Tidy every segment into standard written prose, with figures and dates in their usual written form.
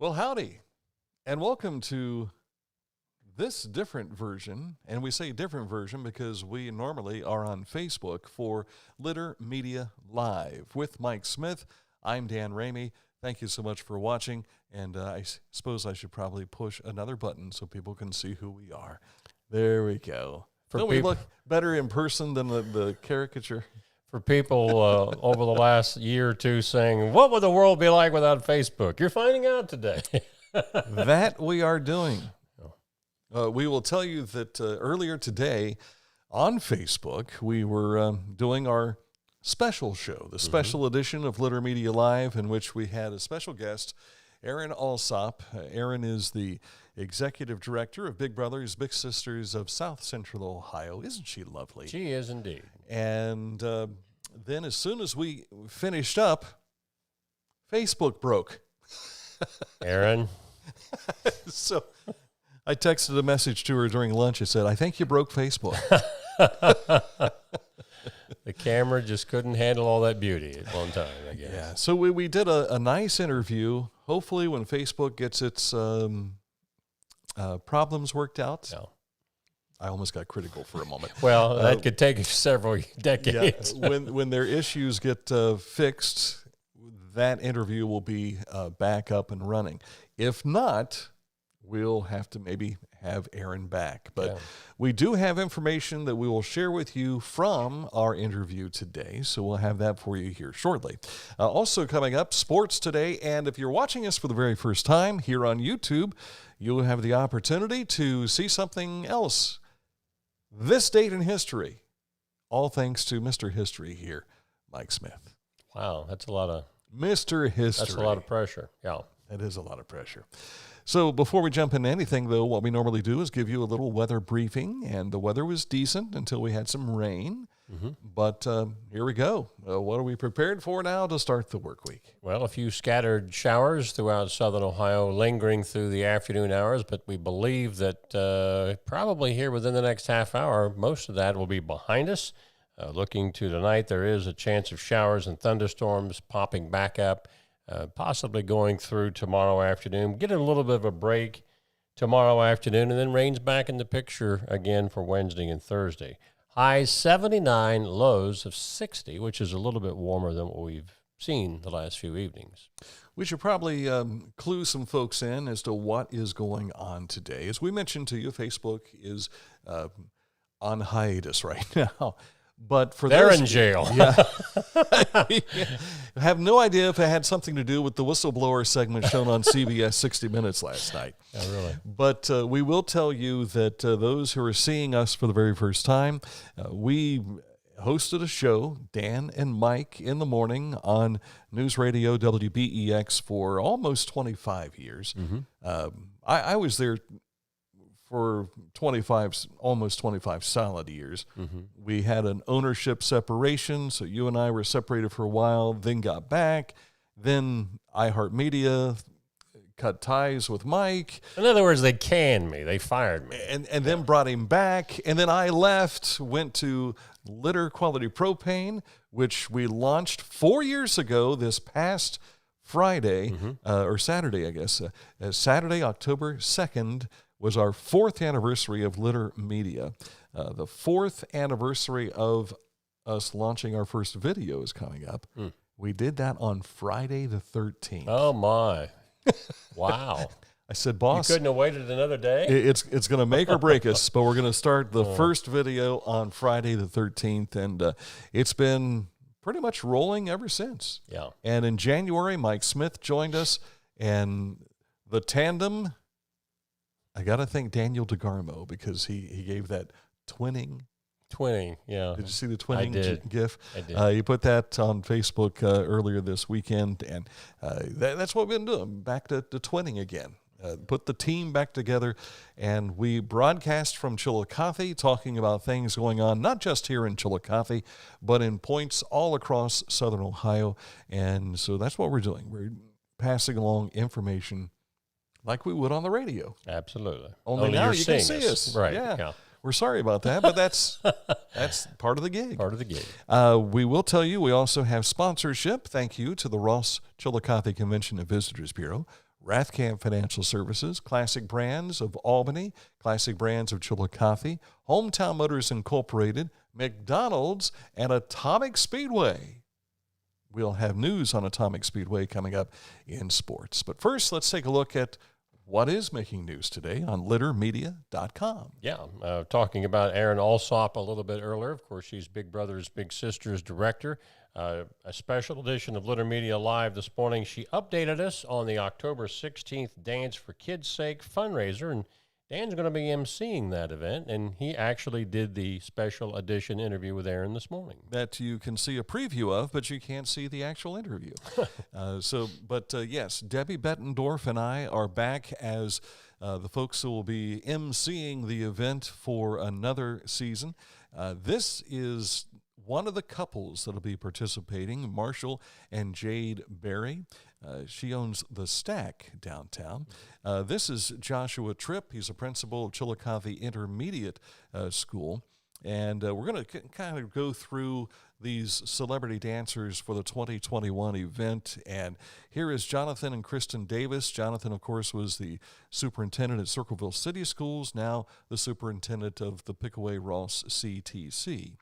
Well, howdy, and welcome to this different version, and we say different version because we normally are on Facebook for Litter Media Live with Mike Smith. I'm Dan Ramey. Thank you so much for watching, and I suppose I should probably push another button so people can see who we are. There we go. Don't we look better in person than the caricature? For people over the last year or two saying, what would the world be like without Facebook? You're finding out today. That we are doing. We will tell you that earlier today on Facebook, we were doing our special show, the special edition of Litter Media Live, in which we had a special guest, Erin Allsop. Erin is the executive director of Big Brothers Big Sisters of South Central Ohio. Isn't she lovely? She is indeed. And then as soon as we finished up, Facebook broke. Erin. So I texted a message to her during lunch. I said, I think you broke Facebook. The camera just couldn't handle all that beauty at one time, I guess. Yeah, so we did a nice interview. Hopefully when Facebook gets its problems worked out. No. I almost got critical for a moment. Well, that could take several decades. Yeah, when their issues get fixed, that interview will be back up and running. If not, we'll have to maybe have Erin back. But we do have information that we will share with you from our interview today, so we'll have that for you here shortly. Also coming up, sports today, and if you're watching us for the very first time here on YouTube, you'll have the opportunity to see something else. This date in history, all thanks to Mr. History here, Mike Smith. Wow, that's a lot of... Mr. History. That's a lot of pressure, yeah. That is a lot of pressure. So before we jump into anything, though, what we normally do is give you a little weather briefing, and the weather was decent until we had some rain. But here we go. What are we prepared for now to start the work week? Well, a few scattered showers throughout southern Ohio lingering through the afternoon hours, but we believe that probably here within the next half hour, most of that will be behind us. Looking to tonight, there is a chance of showers and thunderstorms popping back up, possibly going through tomorrow afternoon. Get a little bit of a break tomorrow afternoon, and then rain's back in the picture again for Wednesday and Thursday. Highs 79, lows of 60, which is a little bit warmer than what we've seen the last few evenings. We should probably clue some folks in as to what is going on today. As we mentioned to you, Facebook is on hiatus right now. But for they're those, in jail. Yeah. I have no idea if it had something to do with the whistleblower segment shown on CBS 60 Minutes last night. Oh, really? But we will tell you that those who are seeing us for the very first time, we hosted a show, Dan and Mike, in the morning on News Radio WBEX for almost 25 years. I was there for almost 25 solid years. We had an ownership separation, so you and I were separated for a while, then got back. Then iHeartMedia cut ties with Mike. In other words, they canned me. They fired me. And then brought him back. And then I left, went to Litter Quality Propane, which we launched 4 years ago this past Friday, or Saturday, I guess. Saturday, October 2nd, was our 4th anniversary of Litter Media. The 4th anniversary of us launching our first video is coming up. We did that on Friday the 13th. Oh, my. Wow. I said, boss, you couldn't have waited another day? It's going to make or break us, but we're going to start the first video on Friday the 13th, and it's been pretty much rolling ever since. Yeah. And in January, Mike Smith joined us, and the tandem... I got to thank Daniel DeGarmo because he gave that twinning. Twinning, yeah. Did you see the twinning GIF? I did. You put that on Facebook earlier this weekend, and that's what we've been doing, back to twinning again. Put the team back together, and we broadcast from Chillicothe, talking about things going on, not just here in Chillicothe, but in points all across southern Ohio. And so that's what we're doing. We're passing along information like we would on the radio. Absolutely. Only now you can see us. Right. Yeah. We're sorry about that, but that's part of the gig. Part of the gig. We will tell you we also have sponsorship. Thank you to the Ross-Chillicothe Convention and Visitors Bureau. Rathkamp Financial Services, Classic Brands of Albany, Classic Brands of Chillicothe, Hometown Motors Incorporated, McDonald's, and Atomic Speedway. We'll have news on Atomic Speedway coming up in sports. But first, let's take a look at what is making news today on littermedia.com. Yeah, talking about Erin Allsop a little bit earlier. Of course, she's Big Brothers Big Sisters director. A special edition of Litter Media Live this morning. She updated us on the October 16th Dance for Kids' Sake fundraiser, and Dan's going to be emceeing that event, and he actually did the special edition interview with Erin this morning. That you can see a preview of, but you can't see the actual interview. Yes, Debbie Bettendorf and I are back as the folks who will be emceeing the event for another season. This is one of the couples that will be participating, Marshall and Jade Berry. She owns The Stack downtown. This is Joshua Tripp. He's a principal of Chillicothe Intermediate School. And we're going to kind of go through these celebrity dancers for the 2021 event. And here is Jonathan and Kristen Davis. Jonathan, of course, was the superintendent at Circleville City Schools, now the superintendent of the Pickaway Ross CTC.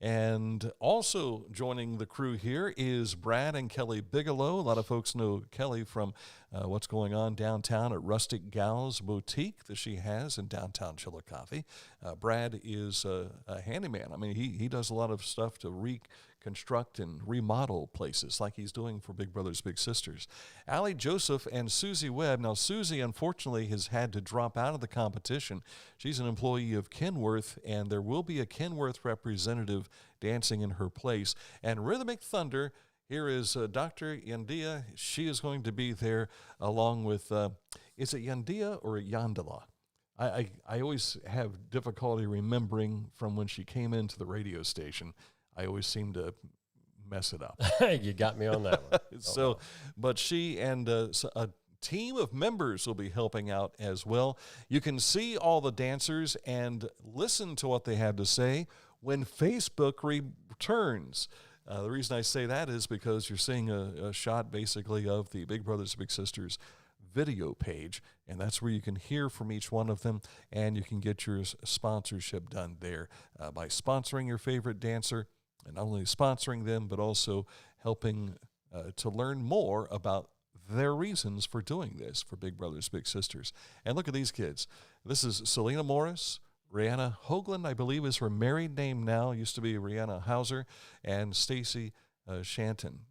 And also joining the crew here is Brad and Kelly Bigelow. A lot of folks know Kelly from what's going on downtown at Rustic Gals Boutique that she has in downtown Chillicothe. Brad is a handyman. I mean, he does a lot of stuff to reconstruct and remodel places like he's doing for Big Brothers Big Sisters. Allie Joseph and Susie Webb. Now, Susie, unfortunately, has had to drop out of the competition. She's an employee of Kenworth, and there will be a Kenworth representative dancing in her place. And Rhythmic Thunder, here is Dr. Yandia. She is going to be there along with, is it Yandia or Yandala? I always have difficulty remembering from when she came into the radio station. I always seem to mess it up. You got me on that one. But she and a team of members will be helping out as well. You can see all the dancers and listen to what they have to say when Facebook returns. The reason I say that is because you're seeing a shot basically of the Big Brothers Big Sisters video page, and that's where you can hear from each one of them, and you can get your sponsorship done there by sponsoring your favorite dancer, and not only sponsoring them, but also helping to learn more about their reasons for doing this for Big Brothers Big Sisters. And look at these kids. This is Selena Morris. Rihanna Hoagland, I believe, is her married name now. Used to be Rihanna Hauser, and Stacy Shanton,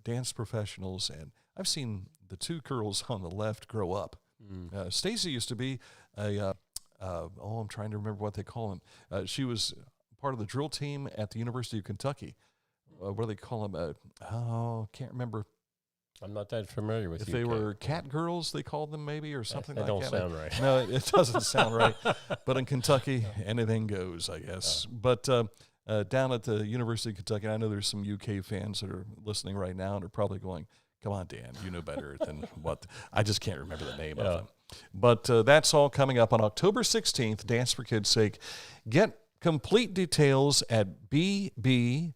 dance professionals. And I've seen the two girls on the left grow up. Stacy used to be I'm trying to remember what they call him. She was part of the drill team at the University of Kentucky. What do they call them? Can't remember. I'm not that familiar with if they were cat girls, they called them maybe, or something like that. That don't sound right. No, it doesn't sound right. But in Kentucky, anything goes, I guess. But down at the University of Kentucky, I know there's some UK fans that are listening right now and are probably going, come on, Dan, you know better than what. I just can't remember the name of them. But that's all coming up on October 16th, Dance for Kids' Sake. Get complete details at bbssco.org.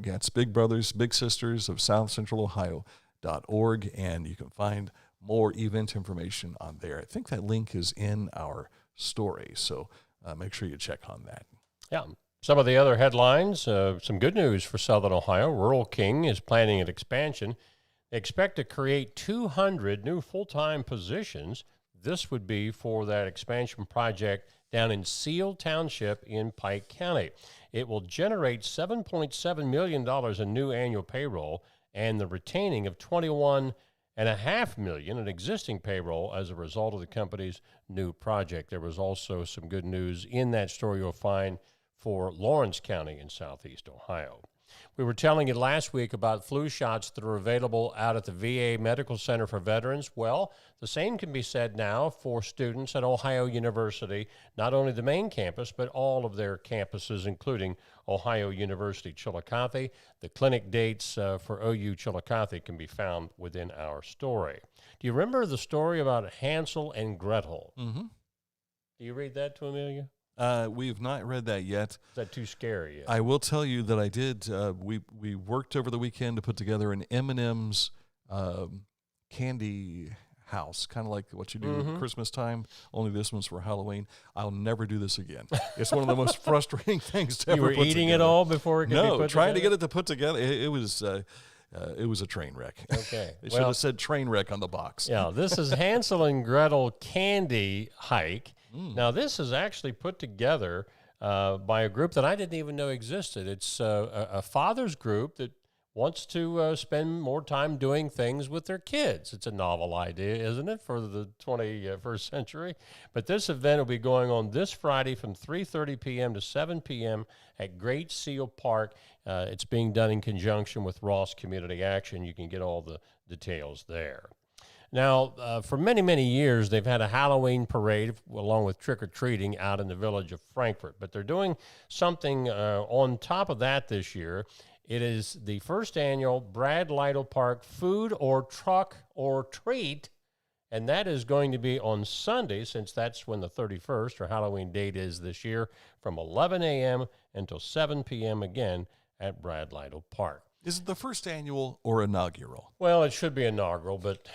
That's Big Brothers Big Sisters of South Central Ohio.org, and you can find more event information on there. I think that link is in our story, so make sure you check on that. Yeah. Some of the other headlines, some good news for Southern Ohio. Rural King is planning an expansion. They expect to create 200 new full-time positions. This would be for that expansion project down in Seal Township in Pike County. It will generate $7.7 million in new annual payroll and the retaining of $21.5 million in existing payroll as a result of the company's new project. There was also some good news in that story you'll find for Lawrence County in southeast Ohio. We were telling you last week about flu shots that are available out at the VA Medical Center for Veterans. Well, the same can be said now for students at Ohio University, not only the main campus, but all of their campuses, including Ohio University Chillicothe. The clinic dates for OU Chillicothe can be found within our story. Do you remember the story about Hansel and Gretel? Mm-hmm. Do you read that to Amelia? We've not read that yet. Is that too scary yet? I will tell you that I did. We worked over the weekend to put together an M&M's candy house, kind of like what you do at Christmas time, only this one's for Halloween. I'll never do this again. It's one of the most frustrating things to ever put together. You were eating it all before it could be put together? No, trying to get it to put together. It was a train wreck. Okay. They should have said train wreck on the box. Yeah, this is Hansel and Gretel candy hike. Now, this is actually put together by a group that I didn't even know existed. It's a father's group that wants to spend more time doing things with their kids. It's a novel idea, isn't it, for the 21st century? But this event will be going on this Friday from 3:30 p.m. to 7 p.m. at Great Seal Park. It's being done in conjunction with Ross Community Action. You can get all the details there. Now, for many, many years, they've had a Halloween parade along with trick-or-treating out in the village of Frankfort. But they're doing something on top of that this year. It is the first annual Brad Lytle Park Food or Truck or Treat, and that is going to be on Sunday, since that's when the 31st or Halloween date is this year, from 11 a.m. until 7 p.m. again at Brad Lytle Park. Is it the first annual or inaugural? Well, it should be inaugural, but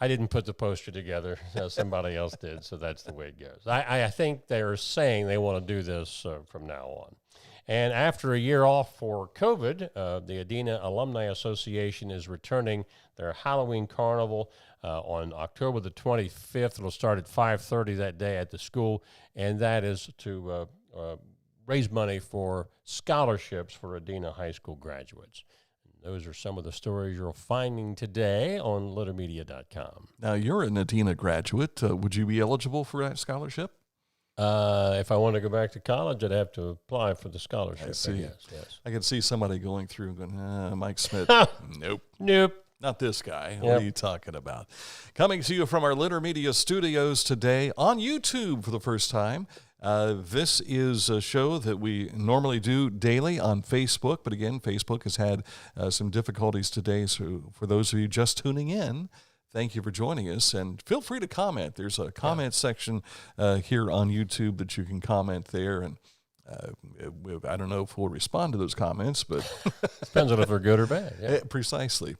I didn't put the poster together. Somebody else did, so that's the way it goes. I think they're saying they want to do this from now on. And after a year off for COVID, the Adena Alumni Association is returning their Halloween Carnival on October the 25th. It'll start at 5:30 that day at the school, and that is to raise money for scholarships for Adena High School graduates. And those are some of the stories you're finding today on littermedia.com. Now, you're an Adena graduate. Would you be eligible for that scholarship? If I want to go back to college, I'd have to apply for the scholarship. I see. Yes. I can see somebody going through and going, Mike Smith, nope. Not this guy. Yep. What are you talking about? Coming to you from our Litter Media studios today on YouTube for the first time. This is a show that we normally do daily on Facebook, but again, Facebook has had some difficulties today. So for those of you just tuning in, thank you for joining us, and feel free to comment. There's a comment section here on YouTube that you can comment there, and I don't know if we'll respond to those comments, but depends on if they're good or bad. Yeah. Precisely.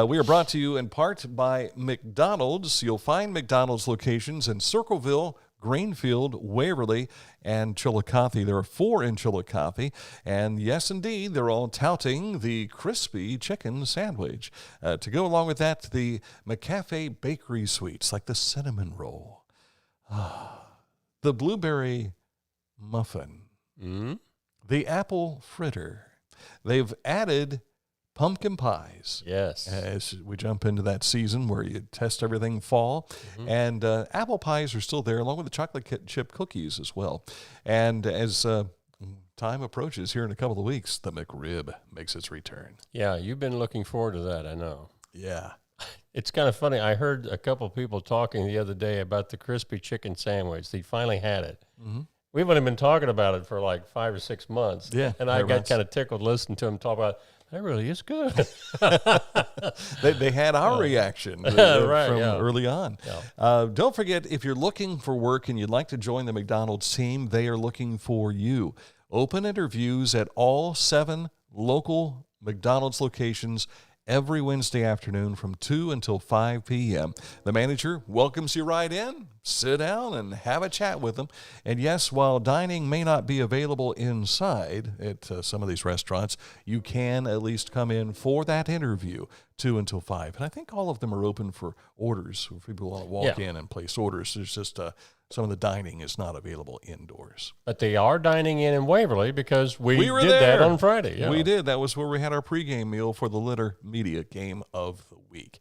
We are brought to you in part by McDonald's. You'll find McDonald's locations in Circleville, Greenfield, Waverly, and Chillicothe. There are 4 in Chillicothe, and yes, indeed, they're all touting the crispy chicken sandwich. To go along with that, the McCafe bakery sweets, like the cinnamon roll, the blueberry muffin, the apple fritter. They've added pumpkin pies. Yes. As we jump into that season where you test everything fall. And apple pies are still there, along with the chocolate chip cookies as well. And as time approaches here in a couple of weeks, the McRib makes its return. Yeah, you've been looking forward to that, I know. Yeah. It's kind of funny. I heard a couple people talking the other day about the crispy chicken sandwich. They finally had it. We've only been talking about it for like 5 or 6 months. Yeah. And I got kind of tickled listening to them talk about, that really is good. They had our reaction from early on. Yeah. Don't forget, if you're looking for work and you'd like to join the McDonald's team, they are looking for you. Open interviews at all 7 local McDonald's locations every Wednesday afternoon from 2 until 5 p.m. The manager welcomes you right in. Sit down and have a chat with them. And yes, while dining may not be available inside at some of these restaurants, you can at least come in for that interview 2 until 5. And I think all of them are open for orders. If people want to walk in and place orders, there's just some of the dining is not available indoors. But they are dining in Waverly because we were did there. that on Friday. Yeah. We did. That was where we had our pregame meal for the Litter Media Game of the Week,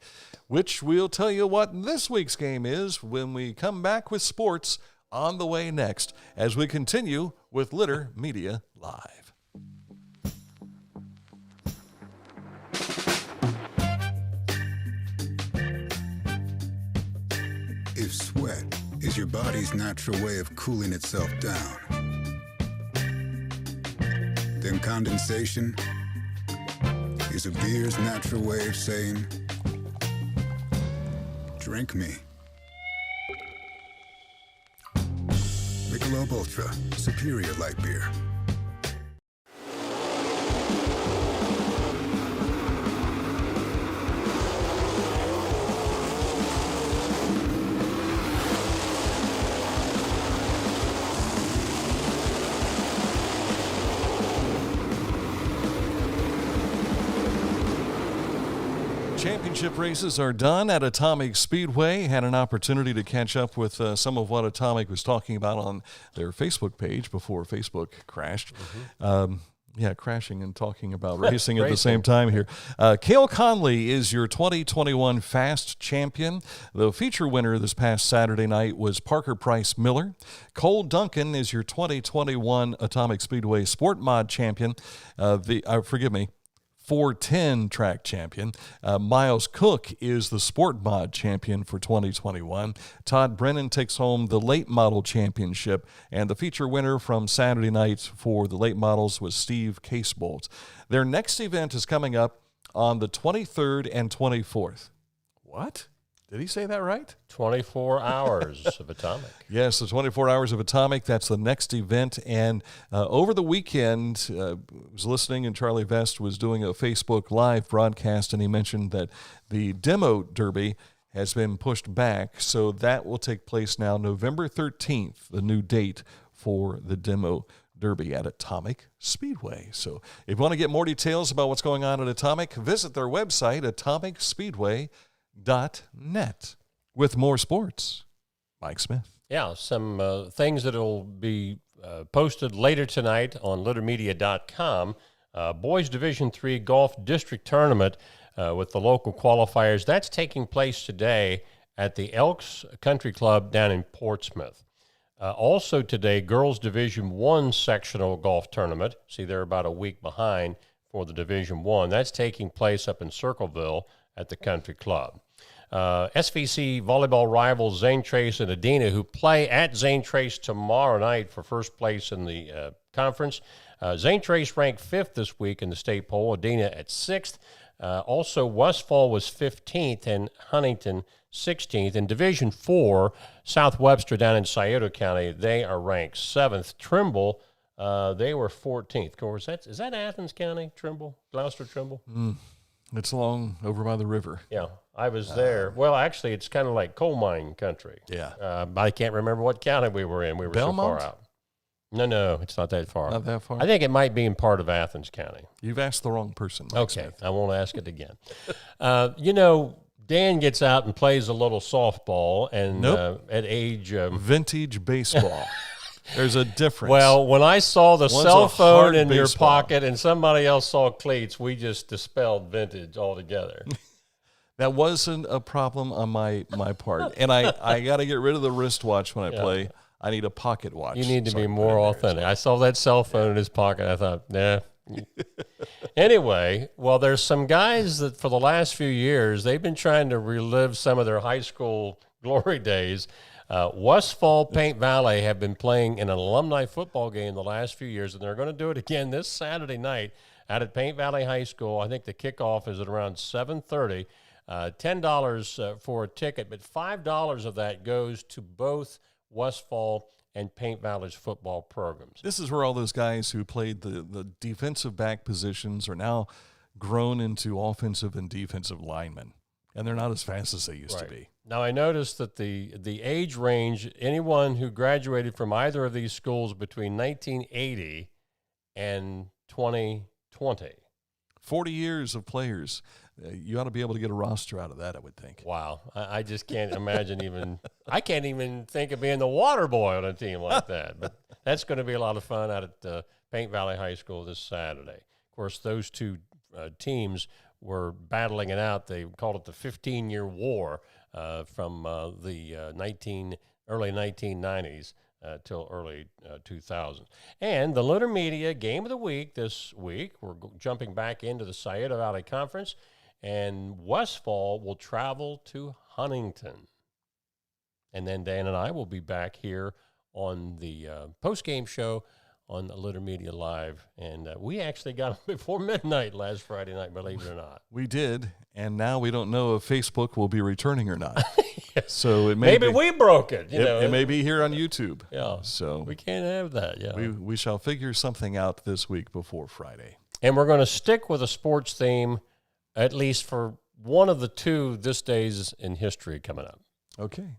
which we'll tell you what this week's game is when we come back with sports on the way next as we continue with Litter Media Live. If sweat is your body's natural way of cooling itself down, then condensation is a beer's natural way of saying, drink me. Michelob Ultra, superior light beer. Championship races are done at Atomic Speedway. Had an opportunity to catch up with some of what Atomic was talking about on their Facebook page before Facebook crashed. Crashing and talking about racing at the same time here. Cale Conley is your 2021 Fast Champion. The feature winner this past Saturday night was Parker Price Miller. Cole Duncan is your 2021 Atomic Speedway Sport Mod Champion. 410 track champion. Miles Cook is the Sport Mod champion for 2021. Todd Brennan takes home the late model championship, and the feature winner from Saturday night for the late models was Steve Casebolt. Their next event is coming up on the 23rd and 24th. What? Did he say that right? 24 hours of Atomic. Yes, the 24 hours of Atomic. That's the next event. And over the weekend, I was listening, and Charlie Vest was doing a Facebook Live broadcast, and he mentioned that the Demo Derby has been pushed back. So that will take place now, November 13th, the new date for the Demo Derby at Atomic Speedway. So if you want to get more details about what's going on at Atomic, visit their website, AtomicSpeedway.net. With more sports, Mike Smith. Yeah, some things that will be posted later tonight on littermedia.com. Boys Division III Golf District Tournament with the local qualifiers. That's taking place today at the Elks Country Club down in Portsmouth. Also today, Girls Division I Sectional Golf Tournament. See, they're about a week behind for the Division I. That's taking place up in Circleville at the Country Club. SVC volleyball rivals Zane Trace and Adena, who play at Zane Trace tomorrow night for first place in the conference. Zane Trace ranked 5th this week in the state poll, Adena at 6th. Also, Westfall was 15th and Huntington 16th. In Division 4, South Webster down in Scioto County, they are ranked 7th. Trimble, they were 14th. Of course, is that Athens County, Trimble, Gloucester Trimble? It's along over by the river. Yeah, I was there. Well, actually, it's kind of like coal mine country. Yeah. I can't remember what county we were in. We were Belmont? so far out. No, it's not that far. Not that far? I think it might be in part of Athens County. You've asked the wrong person, Mike Okay, Smith. I won't ask it again. Dan gets out and plays a little softball, and at age... vintage baseball. There's a difference. Well, when I saw the One's cell phone in your baseball. pocket and somebody else saw cleats, we just dispelled vintage altogether. That wasn't a problem on my part. And I got to get rid of the wristwatch when I play. I need a pocket watch. You need to so be I can more put it in authentic. I saw that cell phone in his pocket. I thought, nah. Anyway, well, there's some guys that for the last few years, they've been trying to relive some of their high school glory days. Westfall Paint Valley have been playing in an alumni football game the last few years, and they're going to do it again this Saturday night out at Paint Valley High School. I think the kickoff is at around 7:30. $10 for a ticket, but $5 of that goes to both Westfall and Paint Valley's football programs. This is where all those guys who played the defensive back positions are now grown into offensive and defensive linemen, and they're not as fast as they used to be. Now, I noticed that the age range, anyone who graduated from either of these schools between 1980 and 2020. 40 years of players. You ought to be able to get a roster out of that, I would think. Wow. I just can't imagine I can't even think of being the water boy on a team like that. But that's going to be a lot of fun out at Paint Valley High School this Saturday. Of course, those two teams were battling it out. They called it the 15-year war from the early 1990s till early 2000. And the Litter Media Game of the Week this week, we're jumping back into the Scioto Valley Conference, and Westfall will travel to Huntington. And then Dan and I will be back here on the post-game show on Litter Media Live. And we actually got them before midnight last Friday night, believe it or not. We did, and now we don't know if Facebook will be returning or not. So it maybe we broke it. It may be here on YouTube. Yeah, so we can't have that. Yeah, we shall figure something out this week before Friday. And we're going to stick with a sports theme, at least for one of the two this days in history coming up. Okay.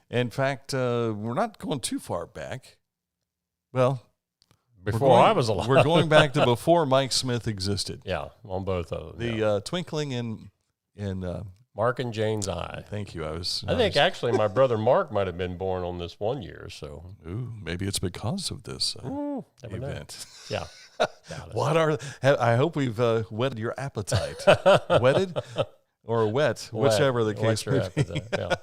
In fact, we're not going too far back. Well, before I was alive. We're going back to before Mike Smith existed. Yeah, on both of them. The twinkling in Mark and Jane's eye. Thank you. I think actually my brother Mark might have been born on this one year. So maybe it's because of this event. Yeah. I hope we've whetted your appetite. Wetted? Or wet, whichever the case may be. Yeah.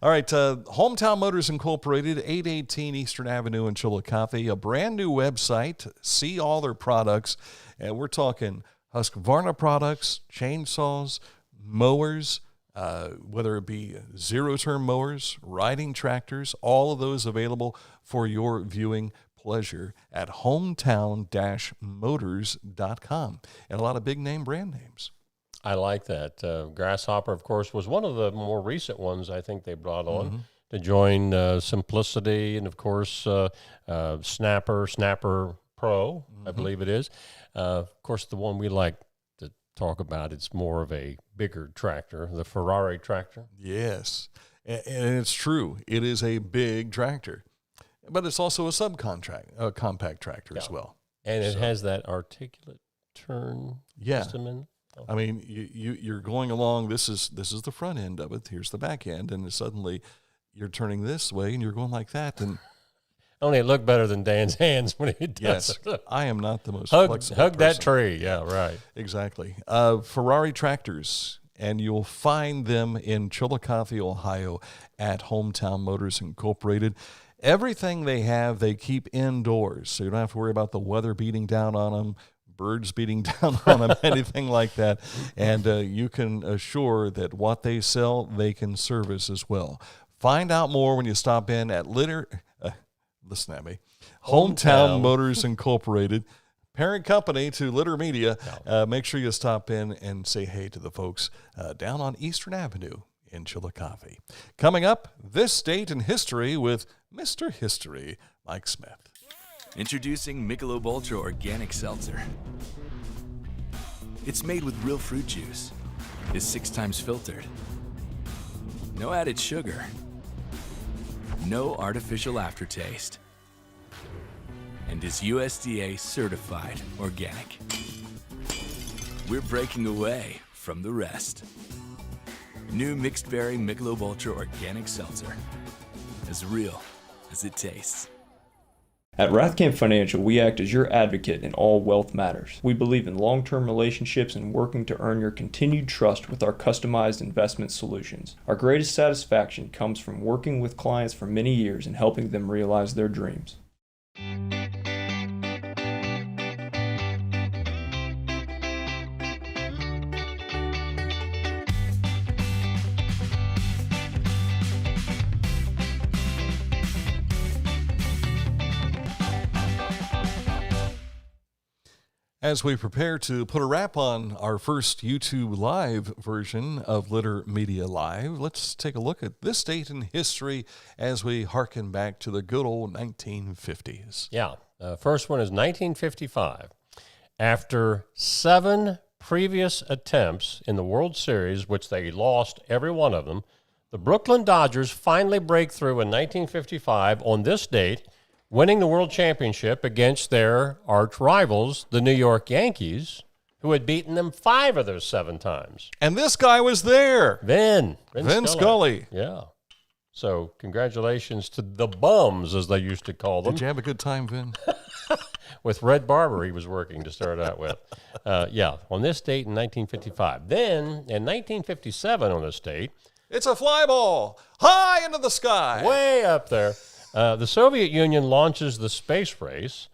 All right, Hometown Motors Incorporated, 818 Eastern Avenue in Chillicothe, a brand new website. See all their products, and we're talking Husqvarna products, chainsaws, mowers, whether it be zero-turn mowers, riding tractors, all of those available for your viewing pleasure at hometown-motors.com, and a lot of big-name brand names. I like that. Grasshopper, of course, was one of the more recent ones I think they brought on to join Simplicity and, of course, Snapper Pro, I believe it is. Of course, the one we like to talk about, it's more of a bigger tractor, the Ferrari tractor. Yes, and it's true. It is a big tractor, but it's also a compact tractor as well. And it has that articulate turn system in. I mean, you're going along. This is the front end of it. Here's the back end, and suddenly you're turning this way, and you're going like that. And only it looked better than Dan's hands when he does it. I am not the most flexible hug person. that tree. Yeah, right. Exactly. Ferrari tractors, and you'll find them in Chillicothe, Ohio, at Hometown Motors Incorporated. Everything they have, they keep indoors, so you don't have to worry about the weather beating down on them, birds beating down on them, anything like that. And you can assure that what they sell, they can service as well. Find out more when you stop in at listen at me, Hometown Motors Incorporated, parent company to Litter Media. Make sure you stop in and say hey to the folks down on Eastern Avenue in Chillicothe. Coming up, This Date in History with Mr. History, Mike Smith. Introducing Michelob Ultra Organic Seltzer. It's made with real fruit juice, is 6 times filtered, no added sugar, no artificial aftertaste, and is USDA certified organic. We're breaking away from the rest. New mixed berry Michelob Ultra Organic Seltzer, as real as it tastes. At Rathkamp Financial, we act as your advocate in all wealth matters. We believe in long-term relationships and working to earn your continued trust with our customized investment solutions. Our greatest satisfaction comes from working with clients for many years and helping them realize their dreams. As we prepare to put a wrap on our first YouTube Live version of Litter Media Live, let's take a look at this date in history as we hearken back to the good old 1950s. Yeah, first one is 1955. After 7 previous attempts in the World Series, which they lost every one of them, the Brooklyn Dodgers finally break through in 1955 on this date, winning the World Championship against their arch rivals, the New York Yankees, who had beaten them 5 of those 7 times. And this guy was there. Vin Scully. Yeah. So congratulations to the Bums, as they used to call them. Did you have a good time, Vin? With Red Barber he was working to start out with. On this date in 1955. Then, in 1957 on this date. It's a fly ball high into the sky. Way up there. The Soviet Union launches the space race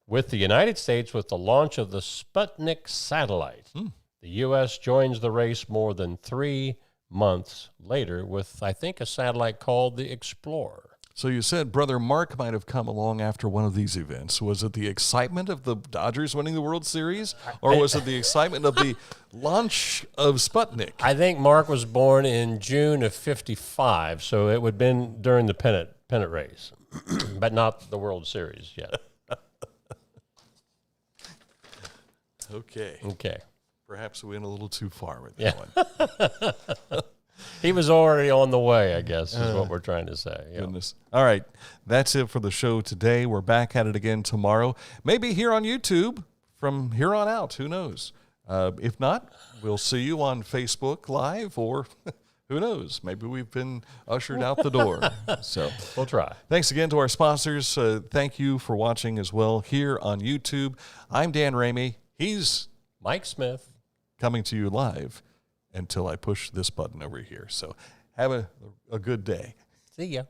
with the United States with the launch of the Sputnik satellite. The U.S. joins the race more than 3 months later with, I think, a satellite called the Explorer. So you said Brother Mark might have come along after one of these events. Was it the excitement of the Dodgers winning the World Series, or was it the excitement of the launch of Sputnik? I think Mark was born in June of '55, so it would have been during the pennant race, but not the World Series yet. Okay. Perhaps we went a little too far with Yeah. that one. He was already on the way, I guess, is what we're trying to say. Yeah. Goodness. All right. That's it for the show today. We're back at it again tomorrow. Maybe here on YouTube from here on out. Who knows? If not, we'll see you on Facebook Live, or who knows? Maybe we've been ushered out the door. So We'll try. thanks again to our sponsors. Thank you for watching as well here on YouTube. I'm Dan Ramey. He's Mike Smith. coming to you live until I push this button over here. So have a good day. See ya.